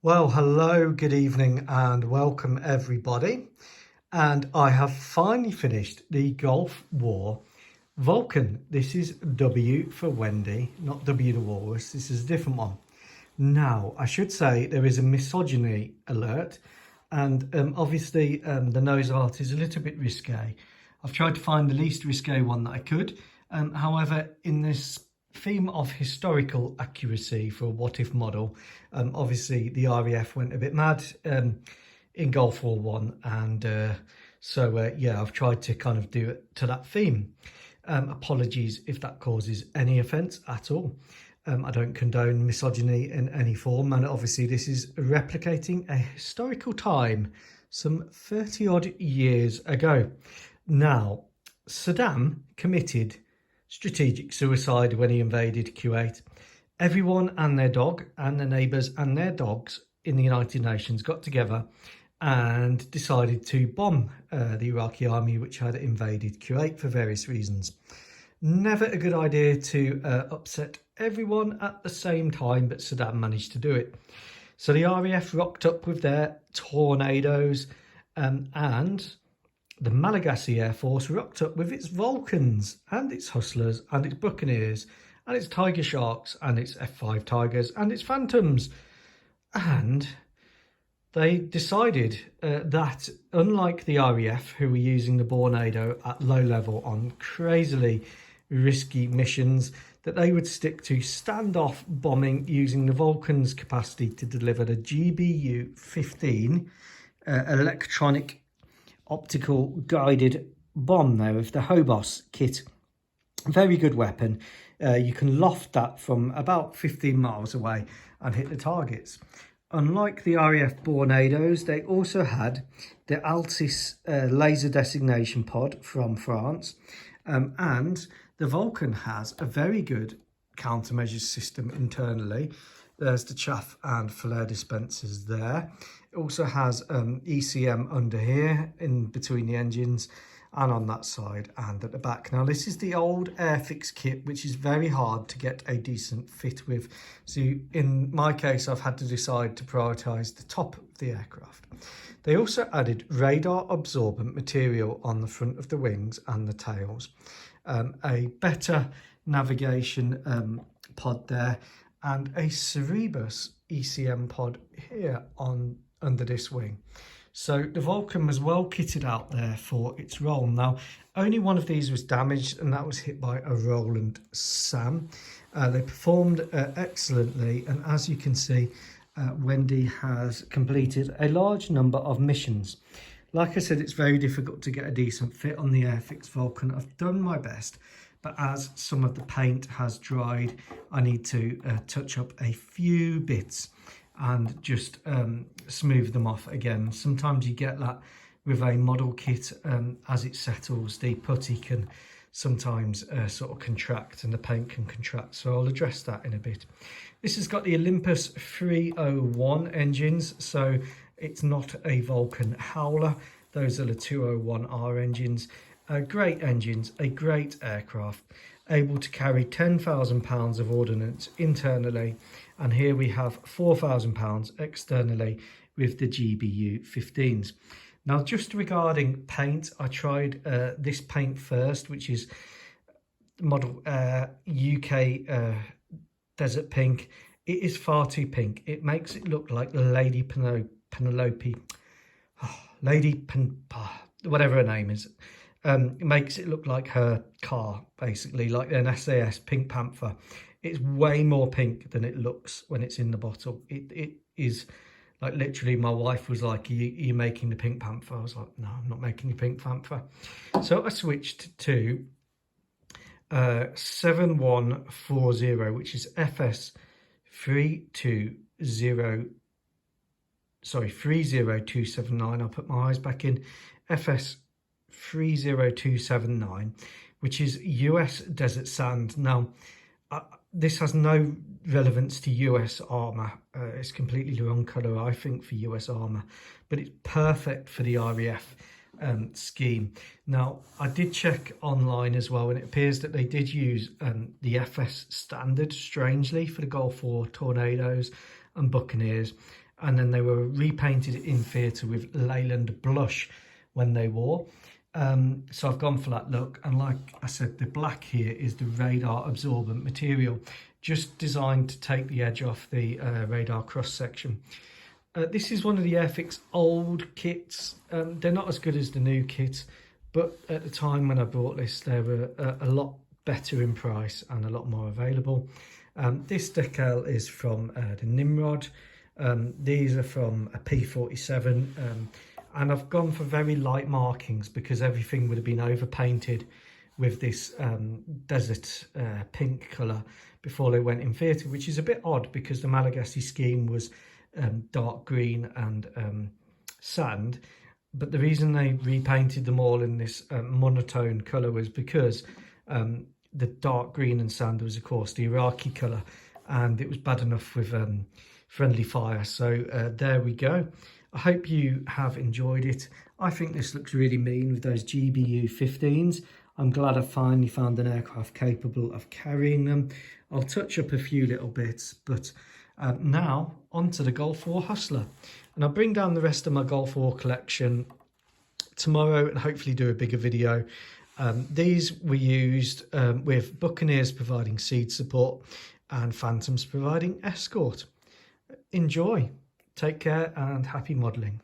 Well, hello, good evening, and welcome everybody. And I have finally finished the Gulf War Vulcan. This is W for Wendy, not W the Walrus. This is a different one. Now, I should say there is a misogyny alert, and obviously the nose art is a little bit risque. I've tried to find the least risque one that I could. However, in this theme of historical accuracy for a what if model, obviously the RAF went a bit mad in Gulf War One, and yeah, I've tried to kind of do it to that theme. Apologies if that causes any offence at all. I don't condone misogyny in any form, and obviously this is replicating a historical time some 30 odd years ago. Now, Saddam committed strategic suicide when he invaded Kuwait. Everyone and their dog and their neighbours and their dogs in the United Nations got together and decided to bomb the Iraqi army, which had invaded Kuwait for various reasons. Never a good idea to upset everyone at the same time, but Saddam managed to do it. So the RAF rocked up with their tornadoes, and the Malagasy Air Force rocked up with its Vulcans and its Hustlers and its Buccaneers and its Tiger Sharks and its F5 Tigers and its Phantoms. And they decided that, unlike the RAF, who were using the Tornado at low level on crazily risky missions, that they would stick to standoff bombing using the Vulcan's capacity to deliver the GBU-15 electronic optical guided bomb there with the Hobos kit. Very good weapon. You can loft that from about 15 miles away and hit the targets. Unlike the RAF Tornadoes, they also had the Altis laser designation pod from France, and the Vulcan has a very good countermeasures system internally. There's the chaff and flare dispensers there. It also has ECM under here in between the engines and on that side and at the back. Now, this is the old Airfix kit, which is very hard to get a decent fit with. So in my case, I've had to decide to prioritise the top of the aircraft. They also added radar absorbent material on the front of the wings and the tails, a better navigation pod there, and a Cerebus ECM pod here under this wing. So the Vulcan was well kitted out there for its role. Now, only one of these was damaged, and that was hit by a Roland Sam. They performed excellently, and as you can see, Wendy has completed a large number of missions. Like I said, it's very difficult to get a decent fit on the Airfix Vulcan. I've done my best, but as some of the paint has dried, I need to touch up a few bits and just smooth them off again. Sometimes you get that with a model kit. As it settles, the putty can sometimes sort of contract and the paint can contract, so I'll address that in a bit. This has got the Olympus 301 engines, so it's not a Vulcan Howler. Those are the 201R engines. Great engines, a great aircraft, able to carry 10,000 pounds of ordnance internally, and here we have 4,000 pounds externally with the GBU-15s. Now, just regarding paint, I tried this paint first, which is model UK Desert Pink. It is far too pink. It makes it look like Lady Penelope, whatever her name is. It makes it look like her car, basically, like an SAS Pink Panther. It's way more pink than it looks when it's in the bottle. It is, like, literally, my wife was like, are you making the Pink Panther? I was like, no, I'm not making the Pink Panther. So I switched to 7140, which is FS 30279. I'll put my eyes back in. FS 30279, which is US Desert Sand. Now, this has no relevance to US armour. It's completely the wrong colour, I think, for US armour, but it's perfect for the RAF scheme. Now, I did check online as well, and it appears that they did use the FS standard, strangely, for the Gulf War Tornadoes, and Buccaneers, and then they were repainted in theatre with Leyland blush when they wore. So I've gone for that look, and like I said, the black here is the radar absorbent material, just designed to take the edge off the radar cross section. This is one of the Airfix old kits. They're not as good as the new kits, but at the time when I bought this, they were a lot better in price and a lot more available. This decal is from the Nimrod. These are from a P47, and I've gone for very light markings because everything would have been overpainted with this desert pink colour before they went in theatre, which is a bit odd because the Malagasy scheme was dark green and sand. But the reason they repainted them all in this monotone colour was because the dark green and sand was, of course, the Iraqi colour, and it was bad enough with friendly fire. So there we go. I hope you have enjoyed it. I think this looks really mean with those GBU 15s. I'm glad I finally found an aircraft capable of carrying them. I'll touch up a few little bits, but now onto the Gulf War Hustler. And I'll bring down the rest of my Gulf War collection tomorrow and hopefully do a bigger video. These were used with Buccaneers providing seed support and Phantoms providing escort. Enjoy, take care, and happy modelling.